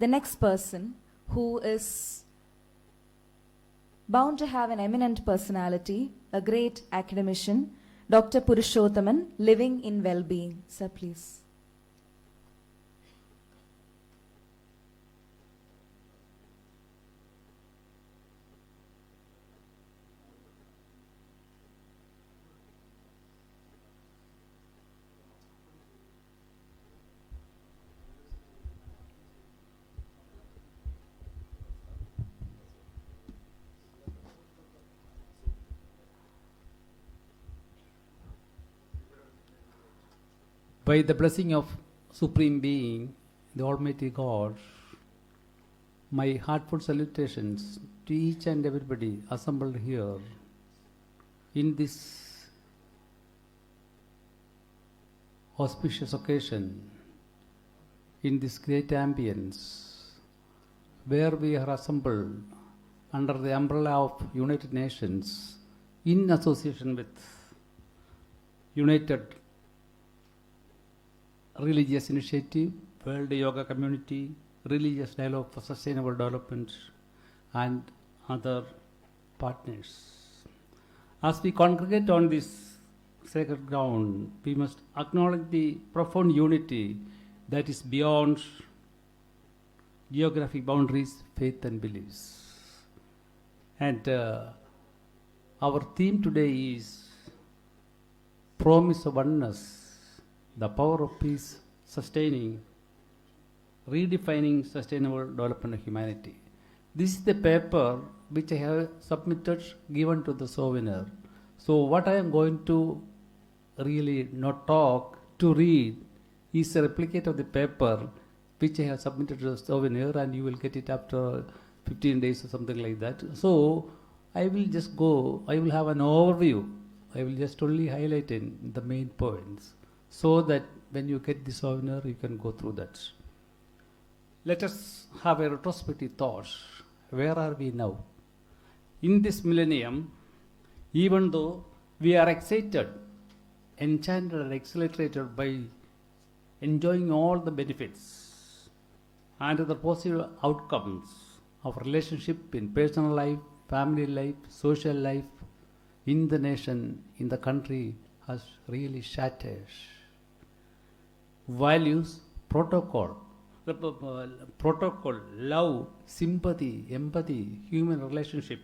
the next person who is bound to have an eminent personality, a great academician, Dr. Purushothaman, living in well-being. Sir, please. By the blessing of Supreme Being, the Almighty God, my heartfelt salutations to each and everybody assembled here in this auspicious occasion, in this great ambience, where we are assembled under the umbrella of United Nations in association with United Religious Initiative, World Yoga Community, Religious Dialogue for Sustainable Development, and other partners. As we congregate on this sacred ground, we must acknowledge the profound unity that is beyond geographic boundaries, faith and beliefs. And our theme today is Promise of Oneness, the power of peace, sustaining, redefining sustainable development of humanity. This is the paper which I have submitted, given to the souvenir. So what I am going to really not talk, to read, is a replicate of the paper which I have submitted to the souvenir, and you will get it after 15 days or something like that. So I will just go, I will have an overview. I will just only highlight in the main points, so that when you get the souvenir, you can go through that. Let us have a retrospective thought. Where are we now? In this millennium, even though we are excited, enchanted and exhilarated by enjoying all the benefits and the positive outcomes of relationship in personal life, family life, social life, in the nation, in the country, has really shattered. Values, protocol, love, sympathy, empathy, human relationship,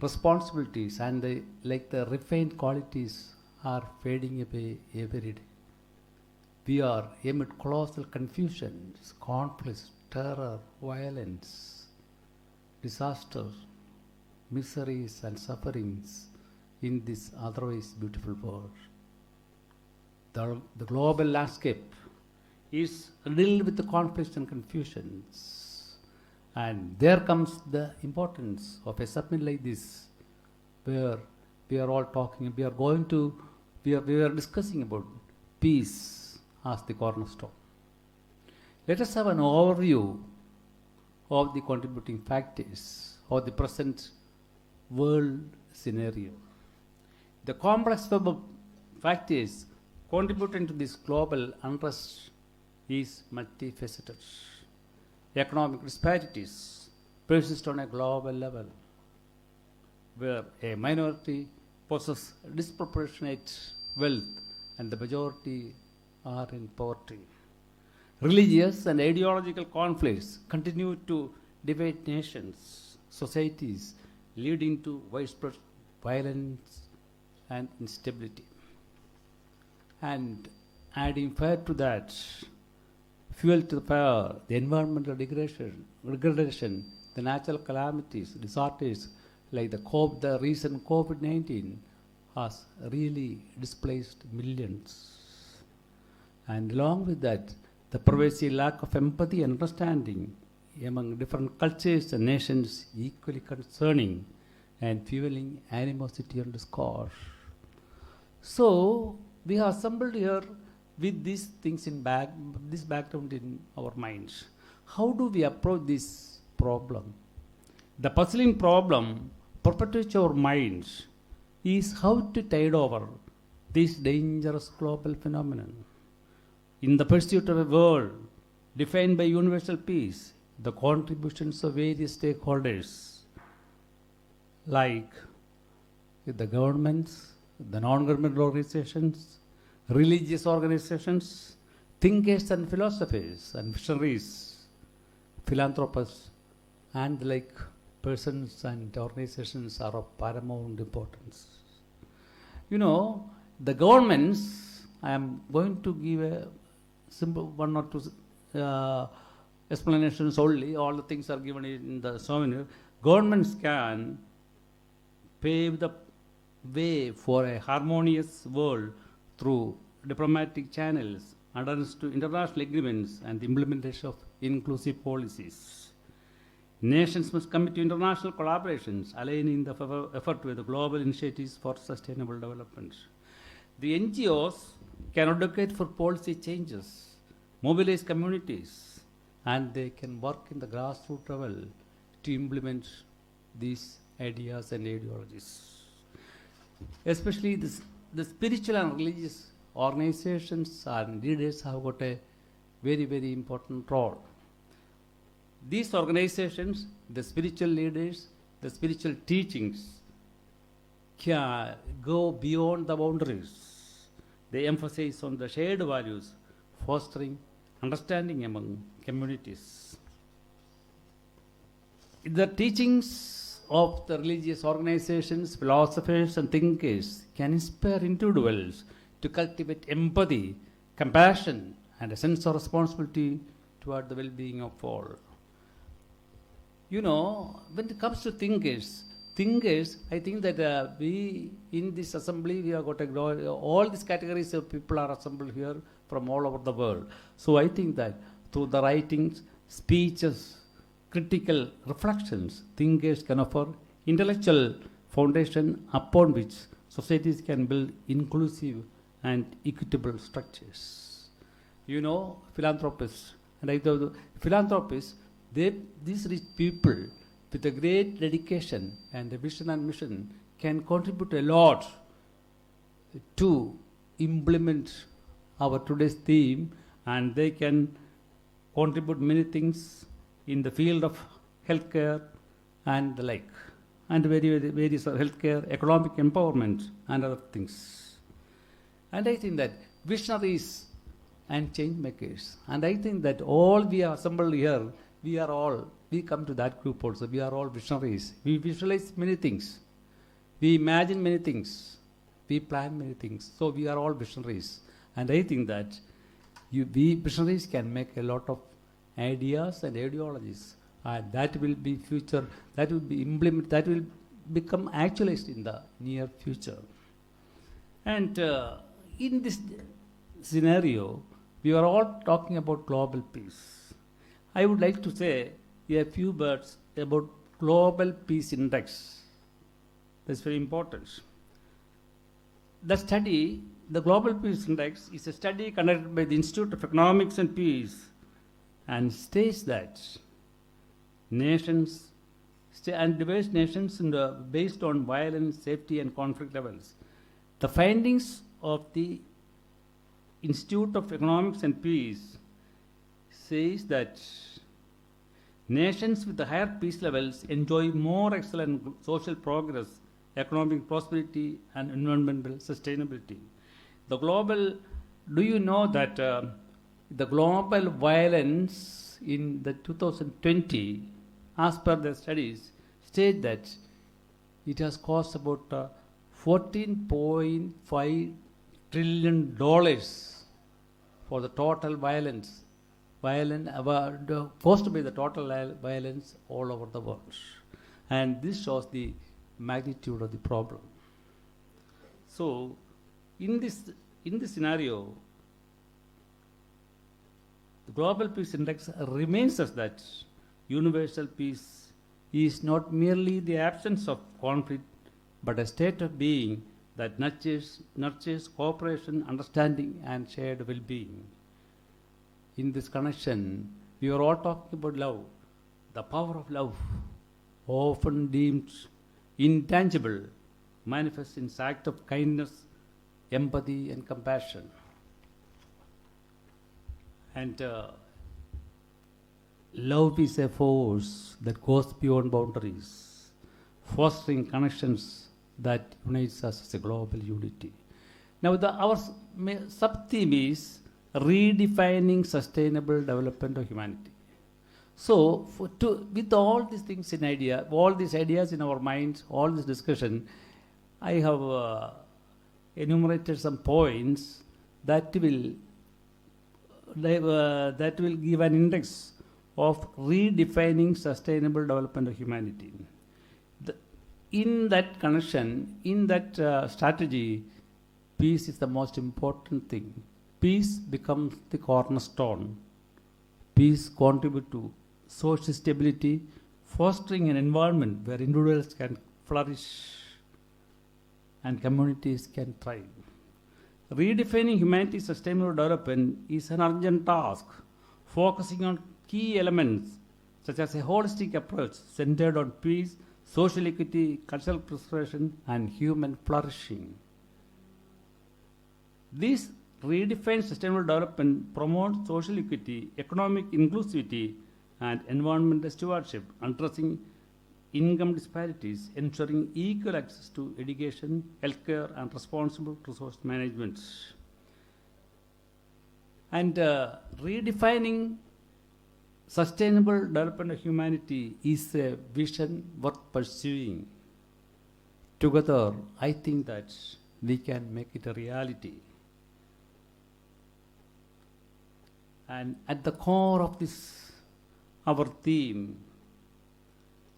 responsibilities, and the refined qualities are fading away every day. We are amid colossal confusions, conflicts, terror, violence, disasters, miseries and sufferings in this otherwise beautiful world. The global landscape is riddled with the conflicts and confusions. And there comes the importance of a summit like this, where we are all talking, we are discussing about peace as the cornerstone. Let us have an overview of the contributing factors of the present world scenario. The complex web of factors contributing to this global unrest is multifaceted. Economic disparities persist on a global level, where a minority possesses disproportionate wealth and the majority are in poverty. Religious and ideological conflicts continue to divide nations, societies, leading to widespread violence and instability. And adding fire to that, fuel to the fire, the environmental degradation, the natural calamities, disasters like the recent COVID-19 has really displaced millions. And along with that, the pervasive lack of empathy and understanding among different cultures and nations equally concerning and fueling animosity and discord. So we are assembled here with these things this background in our minds. How do we approach this problem? The puzzling problem perpetuates our minds is how to tide over this dangerous global phenomenon. In the pursuit of a world defined by universal peace, the contributions of various stakeholders like the governments, the non-governmental organizations, religious organizations, thinkers and philosophers and visionaries, philanthropists, and like persons and organizations are of paramount importance. You know, the governments, I am going to give a simple one or two explanations only. All the things are given in the souvenir. Governments can pave the way for a harmonious world through diplomatic channels, adherence to international agreements, and the implementation of inclusive policies. Nations must commit to international collaborations, aligning the effort with the global initiatives for sustainable development. The NGOs can advocate for policy changes, mobilize communities, and they can work in the grassroots level to implement these ideas and ideologies. Especially the spiritual and religious organizations and leaders have got a very, very important role. These organizations, the spiritual leaders, the spiritual teachings can go beyond the boundaries. They emphasize on the shared values, fostering understanding among communities. The teachings of the religious organizations, philosophers, and thinkers can inspire individuals to cultivate empathy, compassion, and a sense of responsibility toward the well-being of all. You know, when it comes to thinkers, I think that we in this assembly we have got all these categories of people are assembled here from all over the world. So I think that through the writings, speeches, critical reflections, thinkers can offer intellectual foundation upon which societies can build inclusive and equitable structures. You know, philanthropists, and I thought philanthropists, these rich people with a great dedication and a vision and mission can contribute a lot to implement our today's theme, and they can contribute many things in the field of healthcare and the like, and various healthcare, economic empowerment, and other things. And I think that visionaries and change makers, and I think that all we are assembled here, we come to that group also. We are all visionaries. We visualize many things. We imagine many things. We plan many things. So we are all visionaries. And I think that we visionaries can make a lot of ideas and ideologies. And that will be future, that will be implemented, that will become actualized in the near future. And in this scenario, we are all talking about global peace. I would like to say a few words about Global Peace Index. That's very important. The Global Peace Index, is a study conducted by the Institute of Economics and Peace and states that nations and diverse nations based on violence, safety, and conflict levels. The findings of the Institute of Economics and Peace says that nations with the higher peace levels enjoy more excellent social progress, economic prosperity, and environmental sustainability. Do you know that the global violence in the 2020, as per the studies, state that it has cost about $14.5 trillion for the total violence caused by the total violence all over the world. And this shows the magnitude of the problem. So, in this scenario, the Global Peace Index reminds us that universal peace is not merely the absence of conflict, but a state of being that nurtures cooperation, understanding, and shared well-being. In this connection, we are all talking about love, the power of love, often deemed intangible, manifests in acts of kindness, empathy, and compassion. And love is a force that goes beyond boundaries, fostering connections that unites us as a global unity. Now, our sub-theme is redefining sustainable development of humanity. So, with all these things all these ideas in our minds, all this discussion, I have enumerated some points that will give an index of redefining sustainable development of humanity. In that connection, in that strategy, peace is the most important thing. Peace becomes the cornerstone. Peace contributes to social stability, fostering an environment where individuals can flourish and communities can thrive. Redefining humanity's sustainable development is an urgent task, focusing on key elements such as a holistic approach centered on peace, social equity, cultural preservation, and human flourishing. This redefined sustainable development promotes social equity, economic inclusivity, and environmental stewardship, addressing income disparities, ensuring equal access to education, healthcare, and responsible resource management. And redefining sustainable development of humanity is a vision worth pursuing. Together, I think that we can make it a reality. And at the core of this, our theme,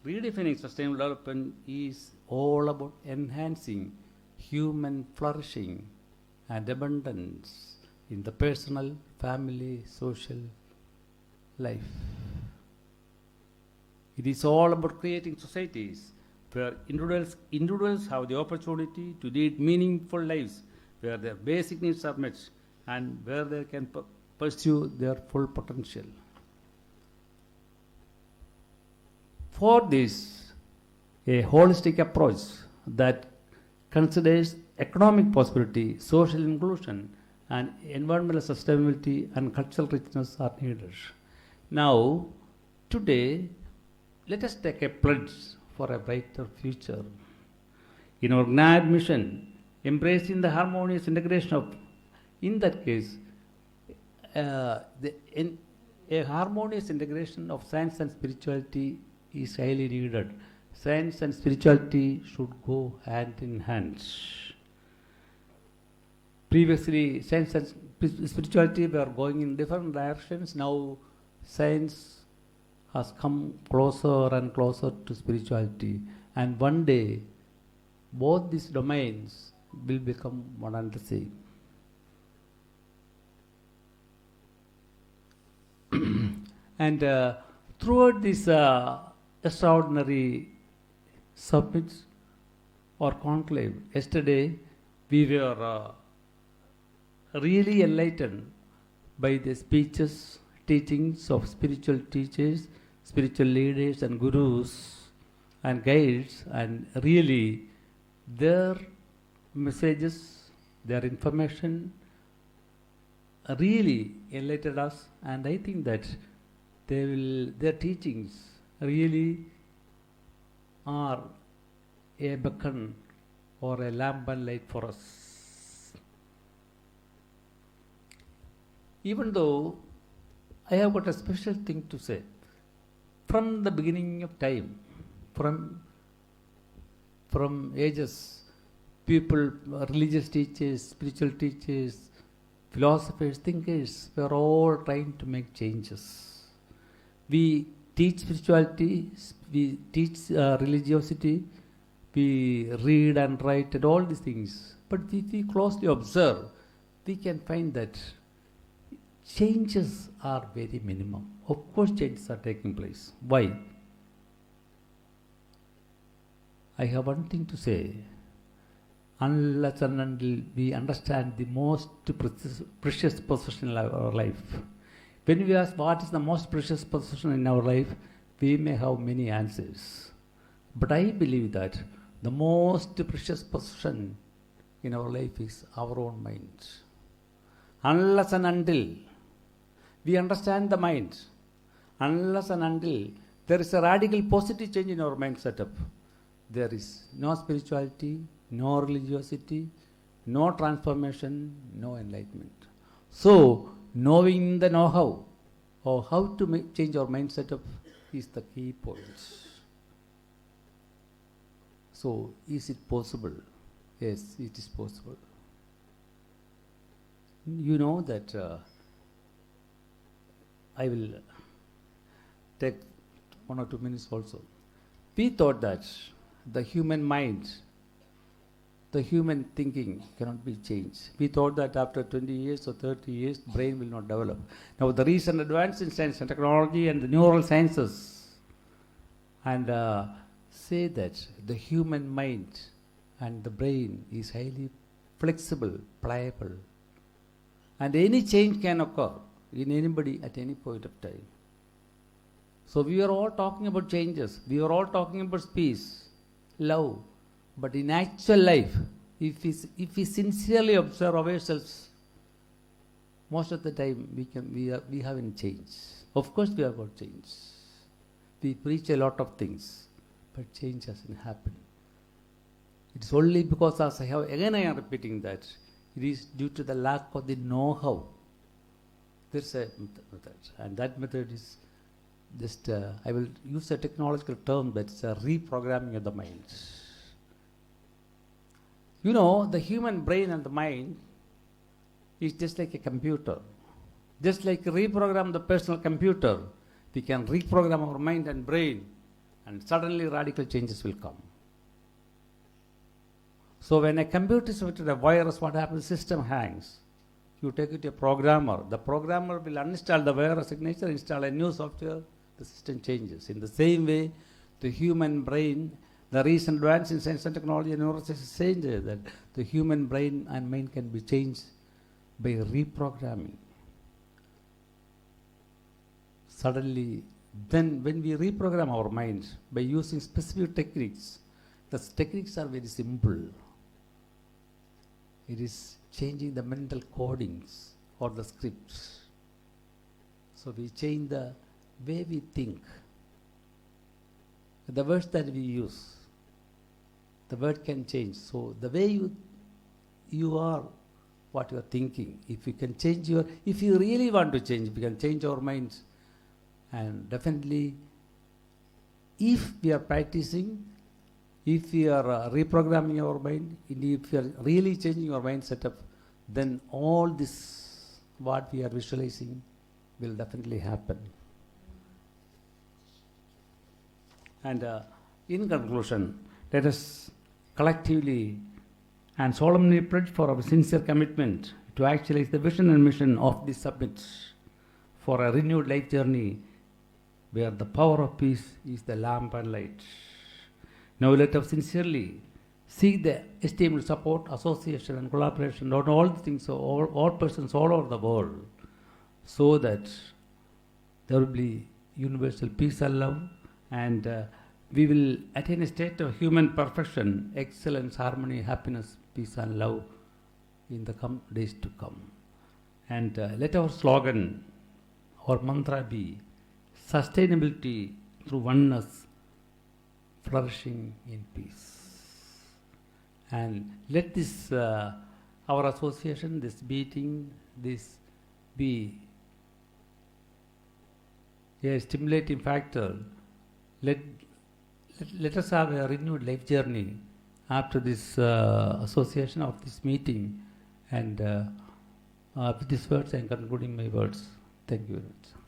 redefining sustainable development, is all about enhancing human flourishing and abundance in the personal, family, social life. It is all about creating societies where individuals have the opportunity to lead meaningful lives, where their basic needs are met, and where they can pursue their full potential. For this, a holistic approach that considers economic prosperity, social inclusion, and environmental sustainability and cultural richness are needed. Now, today, let us take a pledge for a brighter future. In our grand mission, embracing the harmonious integration of, in that case, a harmonious integration of science and spirituality is highly needed. Science and spirituality should go hand in hand. Previously, science and spirituality were going in different directions. Now, science has come closer and closer to spirituality. And one day, both these domains will become one and the same. And throughout this extraordinary summit or conclave, yesterday we were really enlightened by the speeches, teachings of spiritual teachers, spiritual leaders and gurus and guides, and really their messages, their information really enlightened us, and I think that their teachings really are a beacon or a lamp and light for us. Even though I have got a special thing to say, from the beginning of time, from ages, people, religious teachers, spiritual teachers, philosophers, thinkers were all trying to make changes. We teach spirituality, we teach religiosity, we read and write and all these things. But if we closely observe, we can find that changes are very minimum. Of course, changes are taking place. Why? I have one thing to say. Unless and until we understand the most precious possession in our life. When we ask what is the most precious possession in our life, we may have many answers. But I believe that the most precious possession in our life is our own mind. Unless and until we understand the mind, Unless and until there is a radical positive change in our mind setup, there is no spirituality, no religiosity, no transformation, no enlightenment. So, knowing the know-how or how to change our mind setup is the key point. So, is it possible? Yes, it is possible. You know that I will take 1 or 2 minutes also. We thought that the human mind, the human thinking cannot be changed. We thought that after 20 years or 30 years, brain will not develop. Now the recent advance in science and technology and the neural sciences and say that the human mind and the brain is highly flexible, pliable, and any change can occur in anybody at any point of time. So we are all talking about changes. We are all talking about peace, love. But in actual life, if we sincerely observe ourselves, most of the time we haven't changed. Of course we have got change. We preach a lot of things, but change hasn't happened. It's only because, as I am repeating that, it is due to the lack of the know-how. There's a method, and that method is just, I will use a technological term, that's a reprogramming of the mind. You know, the human brain and the mind is just like a computer. Just like reprogram the personal computer, we can reprogram our mind and brain, and suddenly radical changes will come. So when a computer is with a virus, what happens? The system hangs. You take it to a programmer. The programmer will uninstall the virus signature, install a new software, the system changes. In the same way, the human brain, the recent advance in science and technology and neuroscience is saying that the human brain and mind can be changed by reprogramming. Suddenly, then when we reprogram our minds by using specific techniques, the techniques are very simple. It is changing the mental codings or the scripts. So we change the way we think. The words that we use, the word can change. So the way you are, what you are thinking, if you can change if you really want to change, we can change our minds. And definitely, if we are practicing, if we are reprogramming our mind, if we are really changing our mind setup, then all this, what we are visualizing, will definitely happen. And in conclusion, let us collectively and solemnly pledge for our sincere commitment to actualize the vision and mission of this summit for a renewed life journey where the power of peace is the lamp and light. Now let us sincerely seek the esteemed support, association and collaboration on all the things, all persons all over the world, so that there will be universal peace and love, and we will attain a state of human perfection, excellence, harmony, happiness, peace and love in the days to come. And let our slogan or mantra be sustainability through oneness, flourishing in peace. And let this, our association, this meeting, this be a stimulating factor. Let us have a renewed life journey after this association of this meeting. And with these words, I am concluding my words. Thank you very much.